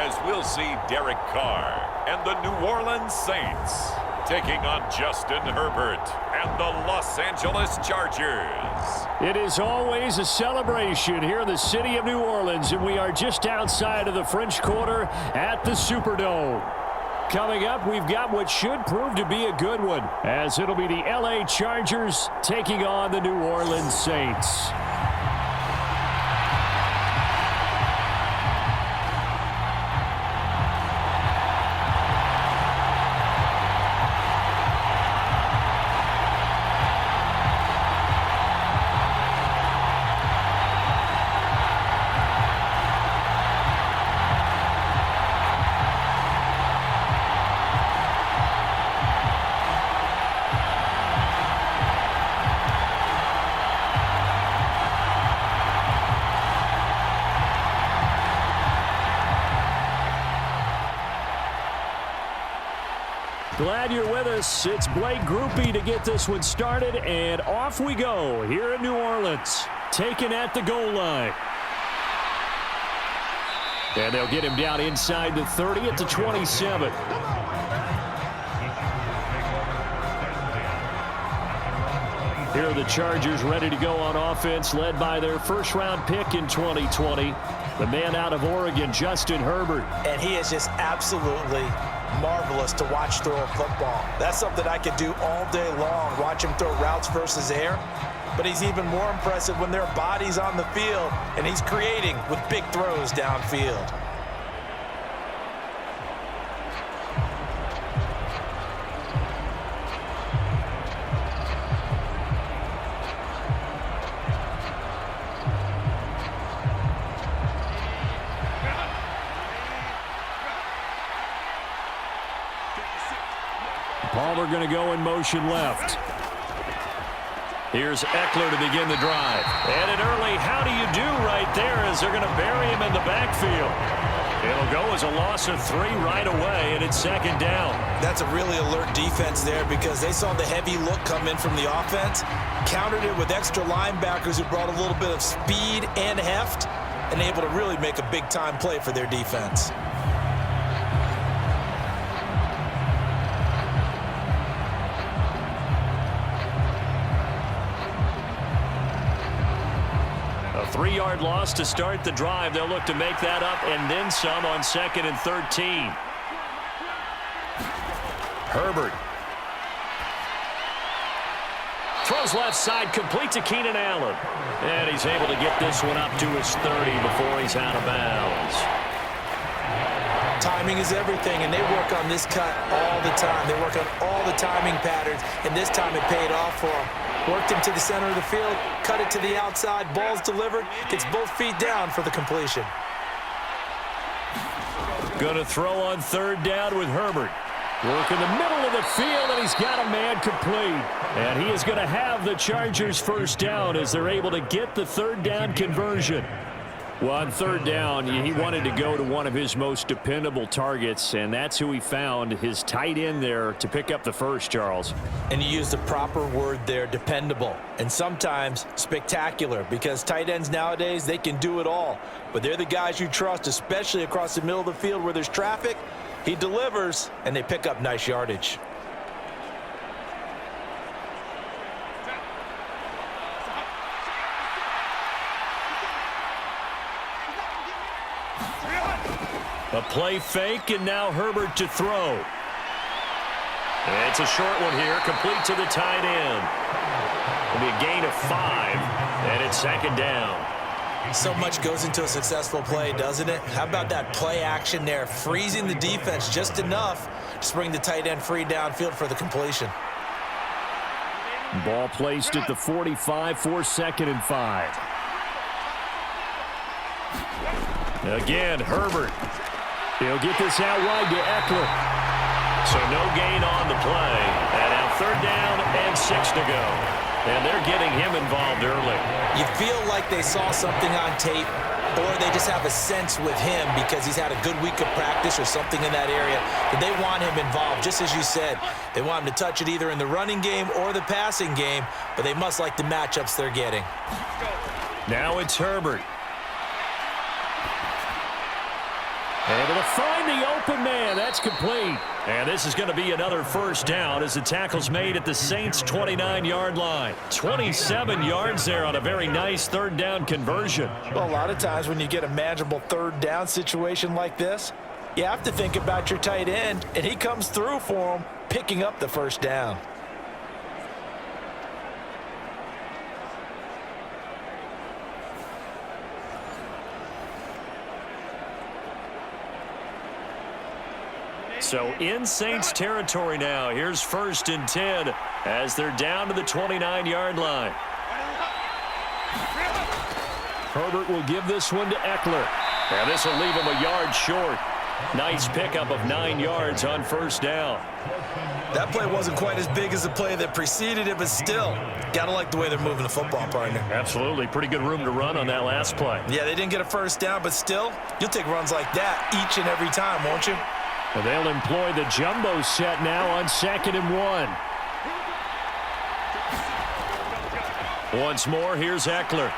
as we'll see Derek Carr and the New Orleans Saints taking on Justin Herbert and the Los Angeles Chargers. It is always a celebration here in the city of New Orleans, and we are just outside of the French Quarter at the Superdome. Coming up, we've got what should prove to be a good one, as it'll be the LA Chargers taking on the New Orleans Saints. Glad you're with us. It's Blake Groupie to get this one started, and off we go here in New Orleans, taken at the goal line. And they'll get him down inside the 30 at the 27. Here are the Chargers ready to go on offense, led by their first-round pick in 2020, the man out of Oregon, Justin Herbert. And he is just absolutely marvelous to watch throw a football. That's something I could do all day long, watch him throw routes versus air. But he's even more impressive when there are bodies on the field, and he's creating with big throws downfield. Palmer going to go in motion left. Here's Eckler to begin the drive. And an early how do you do right there as they're going to bury him in the backfield. It'll go as a loss of 3 right away, and it's second down. That's a really alert defense there because they saw the heavy look come in from the offense, countered it with extra linebackers who brought a little bit of speed and heft, and able to really make a big-time play for their defense. A 3-yard loss to start the drive. They'll look to make that up and then some on 2nd and 13. Herbert throws left side, complete to Keenan Allen. And he's able to get this one up to his 30 before he's out of bounds. Timing is everything, and they work on this cut all the time. They work on all the timing patterns, and this time it paid off for them. Worked him to the center of the field, cut it to the outside, ball's delivered, gets both feet down for the completion. Going to throw on 3rd down with Herbert. Work in the middle of the field, and he's got a man complete. And he is going to have the Chargers first down as they're able to get the 3rd down conversion. Well, on 3rd down, he wanted to go to one of his most dependable targets, and that's who he found, his tight end there, to pick up the first, Charles. And you used the proper word there, dependable, and sometimes spectacular, because tight ends nowadays, they can do it all. But they're the guys you trust, especially across the middle of the field where there's traffic. He delivers, and they pick up nice yardage. A play fake, and now Herbert to throw. It's a short one here, complete to the tight end. It'll be a gain of 5, and it's 2nd down. So much goes into a successful play, doesn't it? How about that play action there, freezing the defense just enough to bring the tight end free downfield for the completion. Ball placed at the 45 for 2nd and 5. Again, Herbert. He'll get this out wide to Eckler. So no gain on the play. And now 3rd down and 6 to go. And they're getting him involved early. You feel like they saw something on tape, or they just have a sense with him because he's had a good week of practice or something in that area that they want him involved. Just as you said, they want him to touch it either in the running game or the passing game, but they must like the matchups they're getting. Now it's Herbert. Able to find the open man. That's complete. And this is going to be another first down as the tackle's made at the Saints' 29-yard line. 27 yards there on a very nice third down conversion. Well, a lot of times when you get a manageable third down situation like this, you have to think about your tight end, and he comes through for him, picking up the first down. So in Saints territory now. Here's 1st and 10 as they're down to the 29-yard line. Herbert will give this one to Eckler. And this will leave him a yard short. Nice pickup of 9 yards on first down. That play wasn't quite as big as the play that preceded it, but still, gotta like the way they're moving the football, partner. Absolutely. Pretty good room to run on that last play. Yeah, they didn't get a first down, but still, you'll take runs like that each and every time, won't you? Well, they'll employ the jumbo set now on 2nd and 1. Once more, here's Eckler.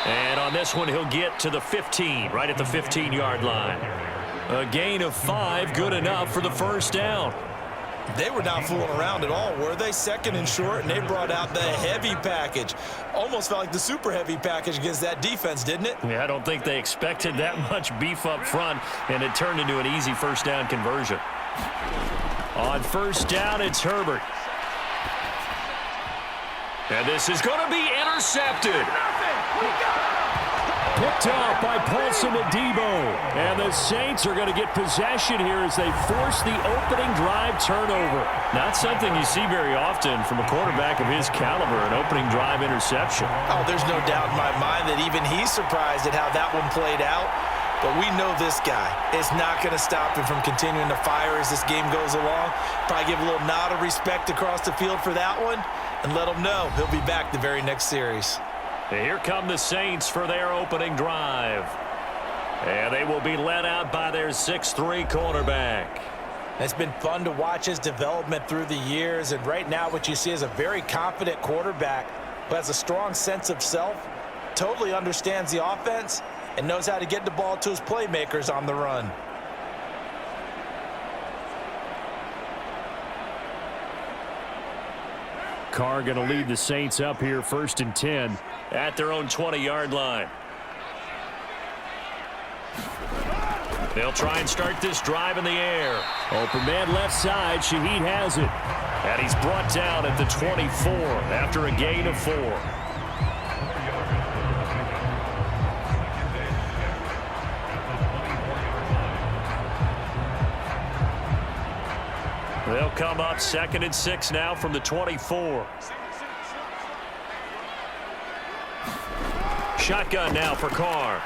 And on this one, he'll get to the 15, right at the 15-yard line. A gain of 5, good enough for the first down. They were not fooling around at all, were they? 2nd and short, and they brought out the heavy package. Almost felt like the super heavy package against that defense, didn't it? Yeah, I don't think they expected that much beef up front, and it turned into an easy first down conversion. On first down, it's Herbert. And this is going to be intercepted. Picked off by Paulson Adebo. And the Saints are going to get possession here as they force the opening drive turnover. Not something you see very often from a quarterback of his caliber, an opening drive interception. Oh, there's no doubt in my mind that even he's surprised at how that one played out. But we know this guy is not going to stop him from continuing to fire as this game goes along. Probably give a little nod of respect across the field for that one and let him know he'll be back the very next series. And here come the Saints for their opening drive. And they will be led out by their 6'3" cornerback. It's been fun to watch his development through the years, and right now what you see is a very confident quarterback who has a strong sense of self, totally understands the offense, and knows how to get the ball to his playmakers on the run. Carr going to lead the Saints up here 1st and 10 at their own 20-yard line. They'll try and start this drive in the air. Open man left side. Shaheed has it. And he's brought down at the 24 after a gain of 4. They'll come up 2nd and 6 now from the 24. Shotgun now for Carr.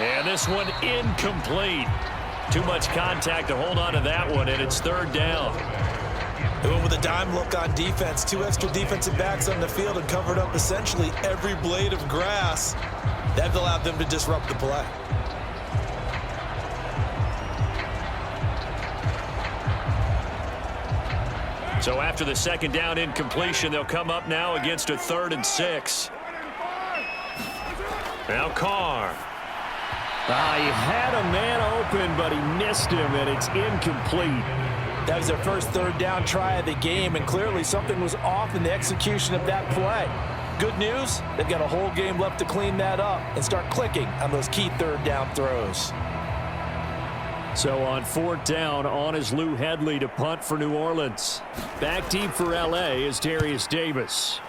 And this one incomplete. Too much contact to hold on to that one, and it's 3rd down. They went with a dime look on defense. 2 extra defensive backs on the field and covered up essentially every blade of grass. That allowed them to disrupt the play. So after the 2nd down incompletion, they'll come up now against a 3rd and 6. Now Carr. He had a man open, but he missed him, and it's incomplete. That was their first 3rd down try of the game, and clearly something was off in the execution of that play. Good news, they've got a whole game left to clean that up and start clicking on those key 3rd down throws. So on 4th down, on is Lou Hedley to punt for New Orleans. Back deep for L.A. is Darius Davis.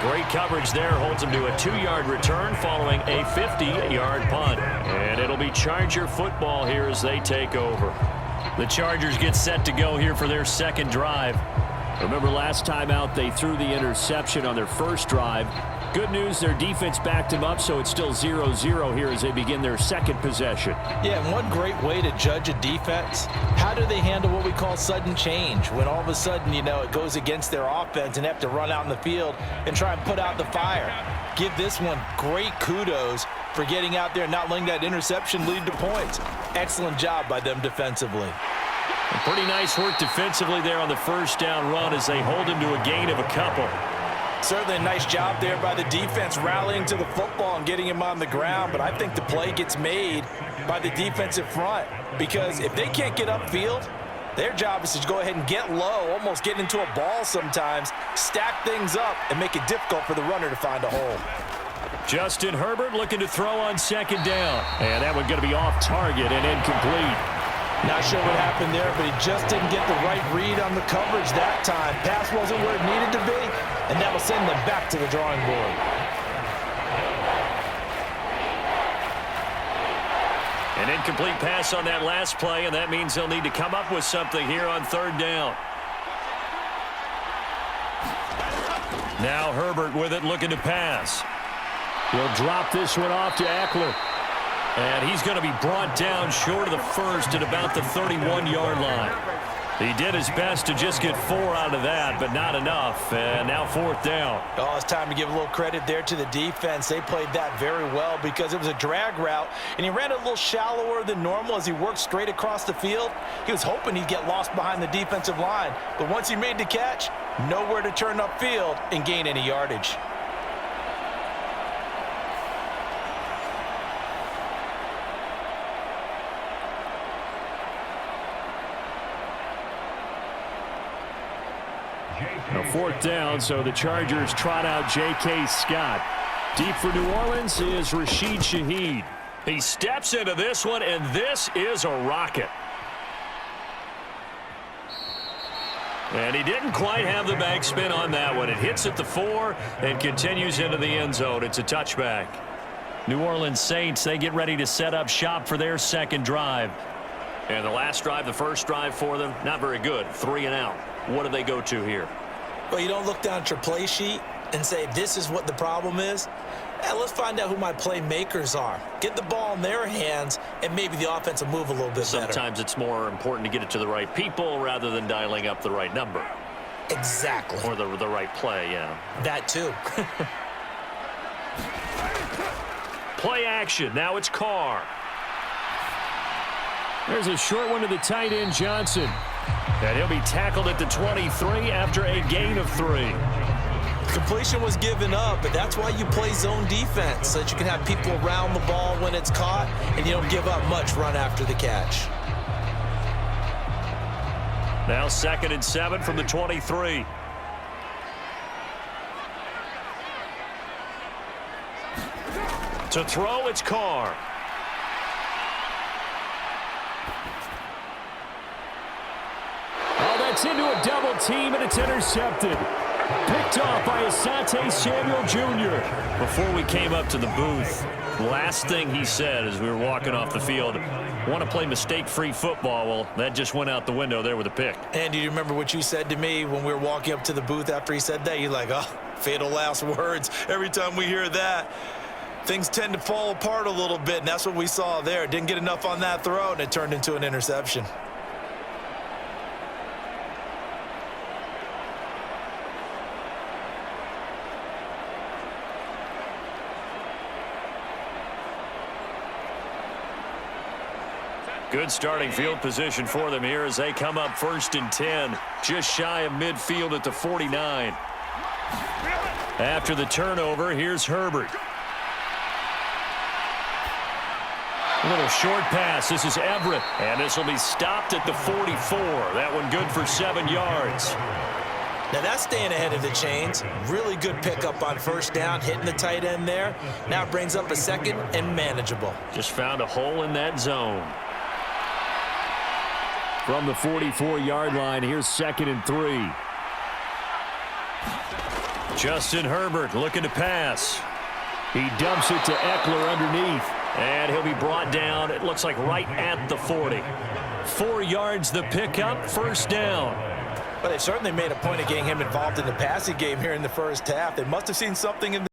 Great coverage there, holds him to a 2-yard return following a 50-yard punt. And it'll be Charger football here as they take over. The Chargers get set to go here for their 2nd drive. Remember last time out they threw the interception on their first drive. Good news, their defense backed him up, so it's still 0-0 here as they begin their 2nd possession. Yeah, and one great way to judge a defense, how do they handle what we call sudden change? When all of a sudden, you know, it goes against their offense and have to run out in the field and try and put out the fire. Give this one great kudos for getting out there and not letting that interception lead to points. Excellent job by them defensively. Pretty nice work defensively there on the 1st down run as they hold him to a gain of a couple. Certainly a nice job there by the defense rallying to the football and getting him on the ground, but I think the play gets made by the defensive front because if they can't get upfield, their job is to go ahead and get low, almost get into a ball sometimes, stack things up, and make it difficult for the runner to find a hole. Justin Herbert looking to throw on second down. And that one going to be off target and incomplete. Not sure what happened there, but he just didn't get the right read on the coverage that time. Pass wasn't where it needed to be, and that will send them back to the drawing board. An incomplete pass on that last play, and that means they'll need to come up with something here on third down. Now Herbert with it, looking to pass. He'll drop this one off to Eckler. And he's going to be brought down short of the first at about the 31-yard line. He did his best to just get 4 out of that, but not enough. And now fourth down. Oh, it's time to give a little credit there to the defense. They played that very well because it was a drag route, and he ran a little shallower than normal as he worked straight across the field. He was hoping he'd get lost behind the defensive line, but once he made the catch, nowhere to turn upfield and gain any yardage. A fourth down, so the Chargers trot out J.K. Scott. Deep for New Orleans is Rashid Shaheed. He steps into this one, and this is a rocket. And he didn't quite have the backspin on that one. It hits at the 4 and continues into the end zone. It's a touchback. New Orleans Saints, they get ready to set up shop for their second drive. And the last drive, the first drive for them, not very good. 3 and out. What do they go to here? Well, you don't look down at your play sheet and say, this is what the problem is. Let's find out who my playmakers are. Get the ball in their hands, and maybe the offense will move a little bit better. Sometimes it's more important to get it to the right people rather than dialing up the right number. Exactly. Or the right play, yeah. That too. Play action. Now it's Carr. There's a short one to the tight end, Johnson. And he'll be tackled at the 23 after a gain of 3. Completion was given up, but that's why you play zone defense, so that you can have people around the ball when it's caught, and you don't give up much run after the catch. Now 2nd and 7 from the 23. To throw, it's Carr. It's into a double team, and it's intercepted. Picked off by Asante Samuel Jr. Before we came up to the booth, last thing he said as we were walking off the field, want to play mistake-free football. Well, that just went out the window there with a pick. And do you remember what you said to me when we were walking up to the booth after he said that? You're like, oh, fatal last words. Every time we hear that, things tend to fall apart a little bit, and that's what we saw there. Didn't get enough on that throw, and it turned into an interception. Good starting field position for them here as they come up 1st and 10, just shy of midfield at the 49. After the turnover, here's Herbert. A little short pass. This is Everett, and this will be stopped at the 44. That one good for 7 yards. Now that's staying ahead of the chains. Really good pickup on 1st down, hitting the tight end there. Now it brings up a 2nd and manageable. Just found a hole in that zone. From the 44-yard line, here's 2nd and 3. Justin Herbert looking to pass. He dumps it to Eckler underneath, and he'll be brought down, it looks like right at the 40. 4 yards the pickup, 1st down. But they certainly made a point of getting him involved in the passing game here in the first half. They must have seen something in the